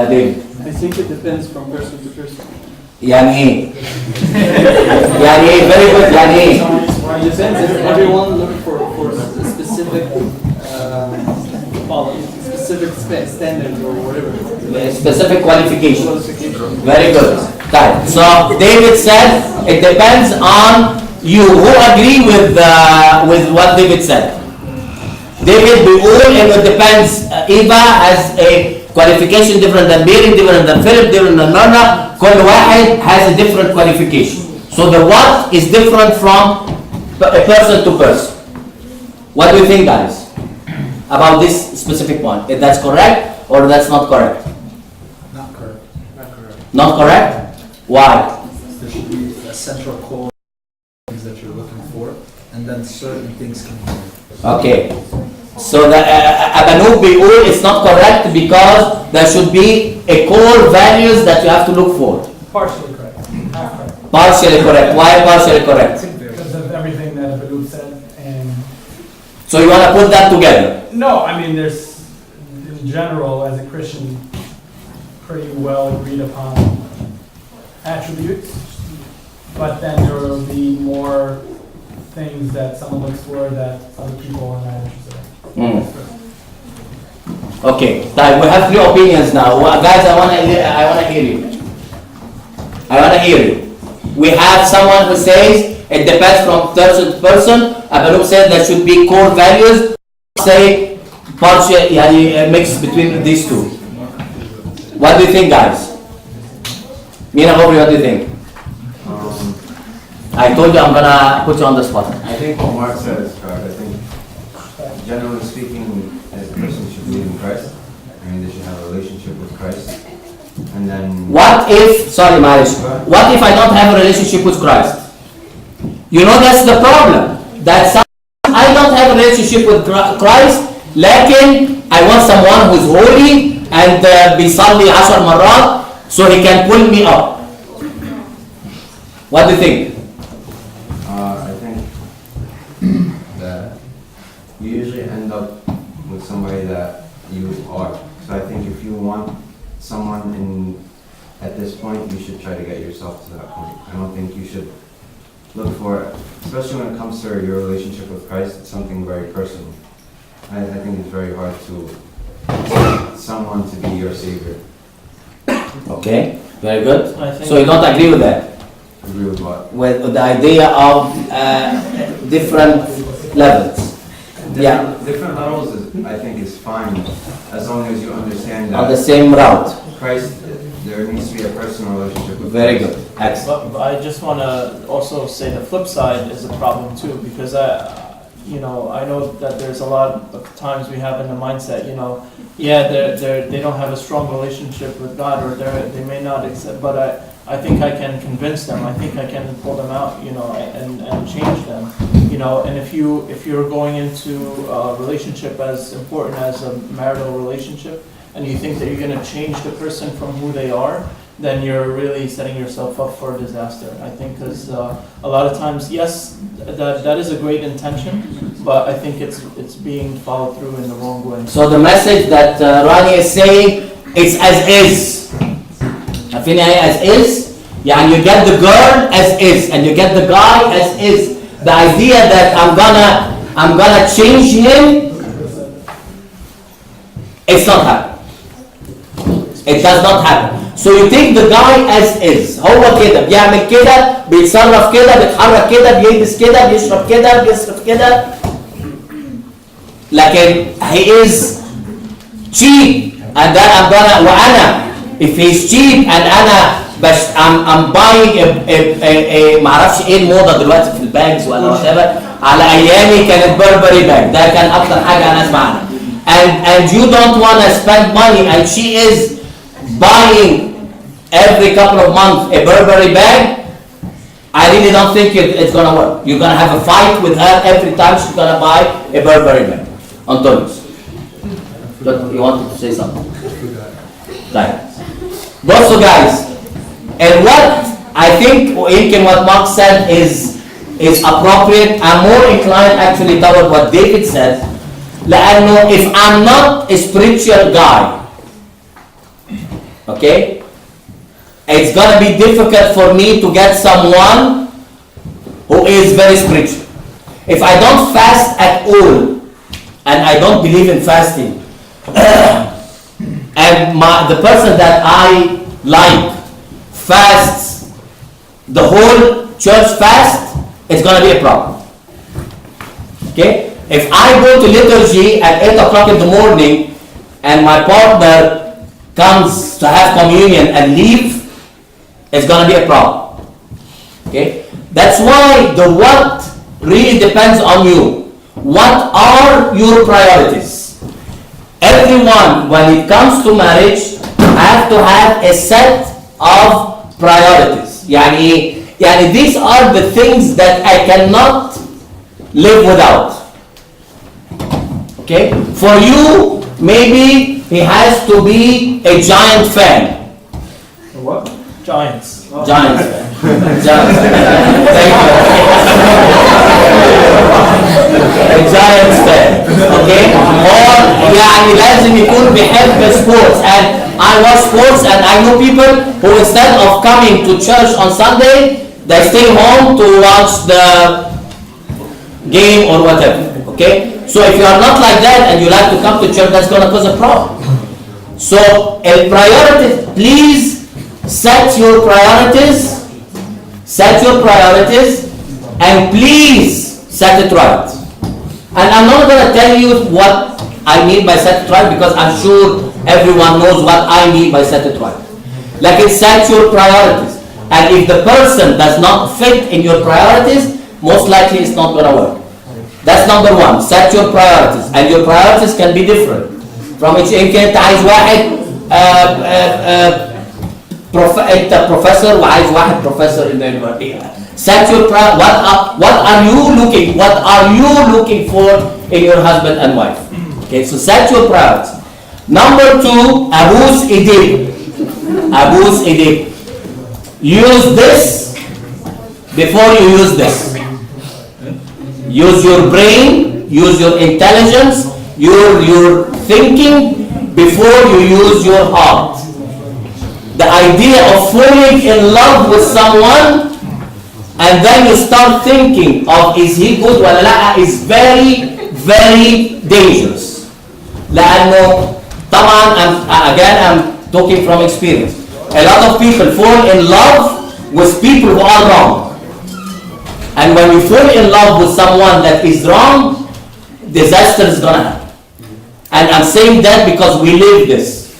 David. I think it depends from person to person. يعني ايه؟ يعني ايه؟ Very good. يعني ايه؟ It depends if everyone looking for a specific quality, specific standard or whatever. Specific qualification. Qualification. Very good. طيب. So David said it depends on you. Who agree with what David said? David بيقول إنه it depends. Eva has a qualification different than Mary, different than Philip, different than Nana. كل واحد has a different qualification. So the what is different from a person to person. What do you think, guys, about this specific one? If that's correct or that's not correct? Not correct. Not correct. Not correct? Why? There should be a central core things that you're looking for, and then certain things can be. Okay. So the Abanub بيقول it's not correct because there should be a core values that you have to look for. Partially correct, half correct, Partially correct. Why partially correct? because of everything that Baloo said. And So you want to put that together. no, I mean, there's, in general, as a Christian, pretty well agreed upon attributes, but then there will be more things that someone looks for that other people are not interested in. Okay. طيب we have three opinions now. Guys, I wanna hear you. I wanna hear you. We have someone who says it depends from person to person. Abanub said there should be core values. Say partial, a mix between these two. What do you think, guys? Mina Gobri, what do you think? I told you I'm gonna put you on the spot. I think what Mark said is correct. I think, generally speaking, a person should believe in Christ. I mean, they should have a relationship with Christ. And then, What if, sorry Marish, what if I don't have a relationship with Christ? You know that's the problem. That I don't have a relationship with Christ, لكن I want someone who's holy and بيصلي 10 مرات so he can pull me up. What do you think? I think that you usually end up with somebody that you are. So I think if you want someone at this point, you should try to get yourself to that point. I don't think you should look for, especially when it comes to your relationship with Christ, it's something very personal. I think it's very hard to expect someone to be your savior. Okay, very good. I think So you don't agree with that? Agree with what? With the idea of different levels? Yeah, Different levels, I think, is fine as long as you understand on the that same route. Christ, there needs to be a personal relationship with Very Christ. good, excellent. But I just want to also say the flip side is a problem too, because I know that there's a lot of times we have in the mindset, they don't have a strong relationship with God, or they may not accept, but I think I can convince them. I think I can pull them out, and change them, And if you're going into a relationship as important as a marital relationship, and you think that you're going to change the person from who they are, then you're really setting yourself up for a disaster. I think because a lot of times, yes, that is a great intention, but I think it's being followed through in the wrong way. So the message that Rani is saying, it's as is. عارفين ايه as is؟ يعني you get the girl as is and you get the guy as is. The idea that I'm gonna change him, it's not happening. It does not happen. So you take the guy as is. هو كده بيعمل كده، بيتصرف كده، بيتحرك كده، بيلبس كده، بيشرب كده، بيصرف كده. لكن he is cheap and then وأنا if he's cheap and أنا بس I'm buying a معرفش ايه الموضة دلوقتي في الباجز ولا whatever. على أيامي كانت بربري باج، ده كان أكتر حاجة أنا أسمع عنها. And you don't want to spend money and she is buying every couple of months a Burberry bag, I really don't think it's going to work. You're going to have a fight with her every time she's going to buy a Burberry bag. Antonius, you wanted to say something? Right. Also guys, and what I think what Mark said is appropriate. I'm more inclined actually toward what David said. لأنه if I'm not a spiritual guy, okay, it's gonna be difficult for me to get someone who is very spiritual. If I don't fast at all, and I don't believe in fasting, and the person that I like fasts the whole church fast, it's gonna be a problem. Okay? If I go to liturgy at 8 o'clock in the morning and my partner comes to have communion and leave, it's going to be a problem. Okay? That's why the what really depends on you. What are your priorities? Everyone, when it comes to marriage, have to have a set of priorities. Yani these are the things that I cannot live without. Okay? For you, maybe he has to be a Giant fan. What? Giants. Giants fan. Giants fan. Thank you. A Giants fan. Okay? Or يعني لازم يكون بيحب sports. And I watch sports and I know people who instead of coming to church on Sunday, they stay home to watch the game or whatever. Okay? So if you are not like that and you like to come to church, that's going to cause a problem. So a priority, please set your priorities, and please set it right. And I'm not going to tell you what I mean by set it right because I'm sure everyone knows what I mean by set it right. Like it set your priorities. And if the person does not fit in your priorities, most likely it's not going to work. That's number one. Set your priorities, and your priorities can be different. From each يمكن أنت عايز واحد أنت professor وعايز واحد professor in the university. Set your what are you looking for in your husband and wife? Okay, so set your priorities. Number two, abuse edik. Use this before you use this. Use your brain, use your intelligence, your thinking before you use your heart. The idea of falling in love with someone and then you start thinking of is he good ولا لا is very, very dangerous. لأنه طبعا I'm talking from experience. A lot of people fall in love with people who are wrong. And when you fall in love with someone that is wrong, disaster is going to happen. And I'm saying that because we live this.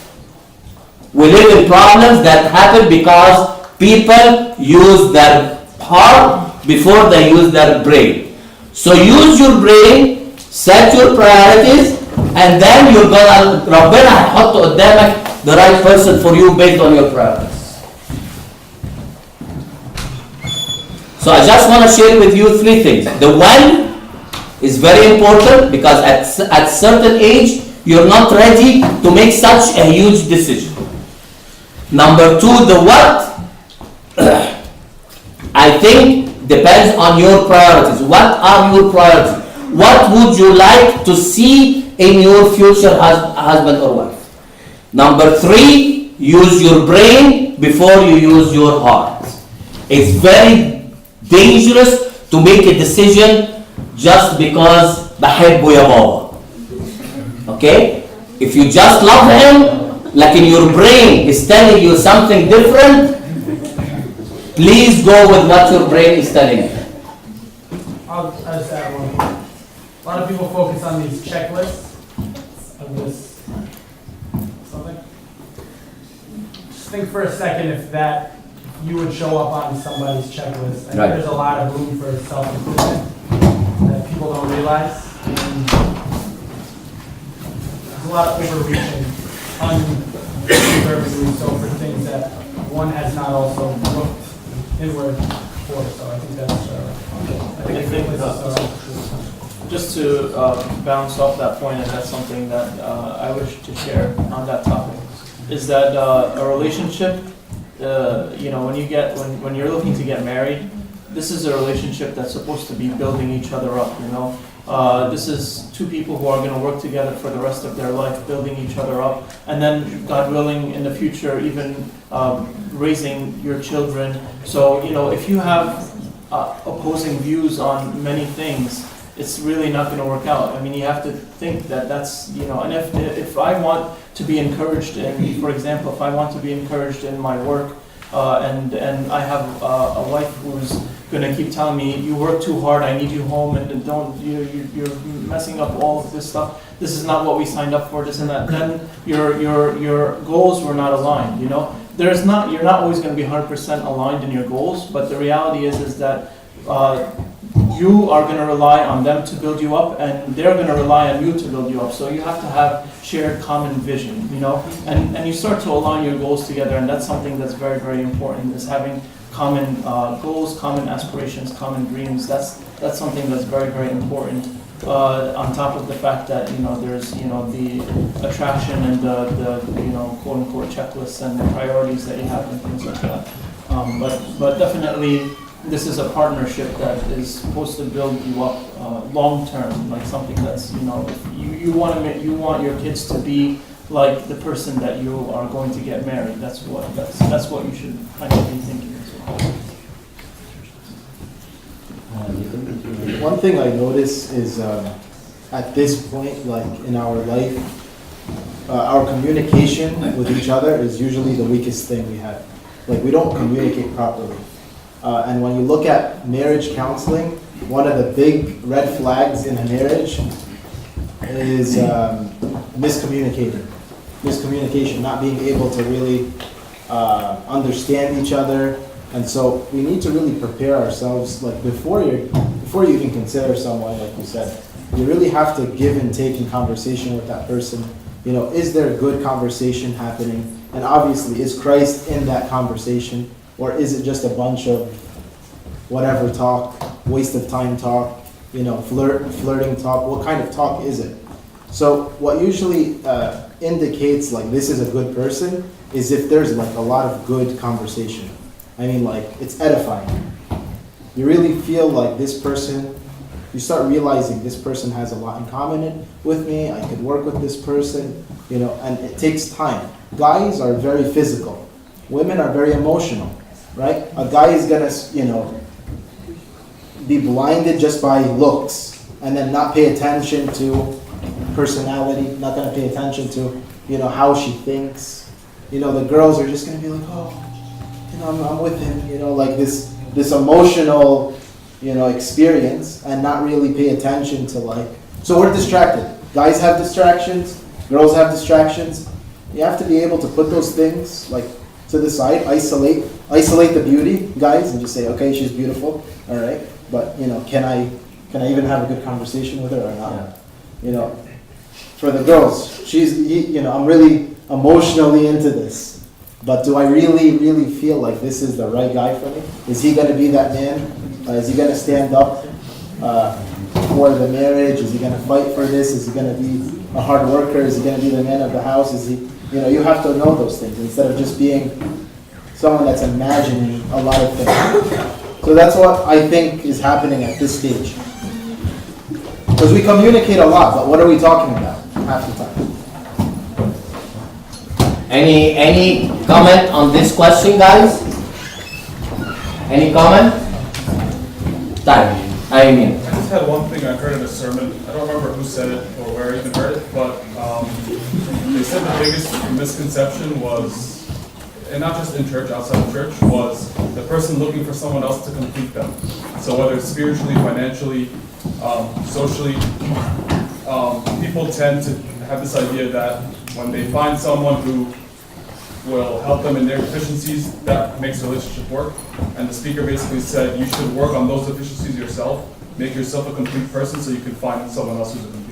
We live in problems that happen because people use their heart before they use their brain. So use your brain, set your priorities, and then you're gonna ربنا هيحط قدامك the right person for you based on your priorities. So I just want to share with you three things. The when is very important because at certain age you're not ready to make such a huge decision. Number two, the what I think depends on your priorities. What are your priorities? What would you like to see in your future husband or wife? Number three, use your brain before you use your heart. It's very dangerous to make a decision just because بحبه يا بابا. Okay? If you just love him, like in your brain is telling you something different, please go with what your brain is telling you. I'll just add one. A lot of people focus on these checklists of this something. Just think for a second if that you would show up on somebody's checklist. I think Right. there's a lot of room for self-improvement that people don't realize. And there's a lot of overreaching, undeservedly so for things that one has not also looked inward for. So I think that's. I think Just to bounce off that point, and that's something that I wish to share on that topic, is that a relationship, when you're looking to get married, this is a relationship that's supposed to be building each other up, This is two people who are going to work together for the rest of their life, building each other up, and then, God willing, in the future, even raising your children. So, if you have opposing views on many things, it's really not going to work out. I mean, you have to think that that's, and if I want to be encouraged in, for example, if I want to be encouraged in my work, and I have a wife who's going to keep telling me, you work too hard, I need you home, and you're messing up all of this stuff. This is not what we signed up for, this and that. Then your goals were not aligned, You're not always going to be 100% aligned in your goals, but the reality is that you are going to rely on them to build you up, and they're going to rely on you to build you up. So you have to have shared common vision, and you start to align your goals together, and that's something that's very, very important, is having common goals, common aspirations, common dreams. That's something that's very, very important. On top of the fact that there's the attraction and the quote unquote checklists and the priorities that you have and things like that. But definitely this is a partnership that is supposed to build you up long term, like something that's if you want your kids to be like the person that you are going to get married. That's what you should kind of be thinking as well. One thing I notice is at this point, like in our life, our communication with each other is usually the weakest thing we have. Like we don't communicate properly. And when you look at marriage counseling, one of the big red flags in a marriage is miscommunication, not being able to really understand each other. And so we need to really prepare ourselves, like before you even consider someone, like you said, you really have to give and take in conversation with that person. Is there good conversation happening? And obviously, is Christ in that conversation? Or is it just a bunch of whatever talk, waste of time talk, flirting talk? What kind of talk is it? So what usually indicates like this is a good person is if there's like a lot of good conversation. I mean, like it's edifying. You really feel like this person, you start realizing this person has a lot in common with me, I could work with this person, and it takes time. Guys are very physical. Women are very emotional, right? A guy is gonna, be blinded just by looks and then not pay attention to personality, not gonna pay attention to, how she thinks. The girls are just gonna be like, oh, I'm with him, like this emotional, experience and not really pay attention to so we're distracted. Guys have distractions, girls have distractions. You have to be able to put those things to the side, isolate the beauty, guys, and just say, okay, she's beautiful, all right, but can I even have a good conversation with her or not? Yeah. For the girls, I'm really emotionally into this. But do I really, really feel like this is the right guy for me? Is he going to be that man? Is he going to stand up for the marriage? Is he going to fight for this? Is he going to be a hard worker? Is he going to be the man of the house? Is he, you have to know those things instead of just being someone that's imagining a lot of things. So that's what I think is happening at this stage. Because we communicate a lot, but what are we talking about half the time? Any comment on this question, guys? Any comment? Time. I just had one thing I heard in a sermon. I don't remember who said it or where I even heard it, but they said the biggest misconception was, and not just in church, outside of church, was the person looking for someone else to complete them. So whether it's spiritually, financially, socially, people tend to have this idea that when they find someone who will help them in their deficiencies, that makes the relationship work. And the speaker basically said you should work on those deficiencies yourself, make yourself a complete person so you can find someone else who's a complete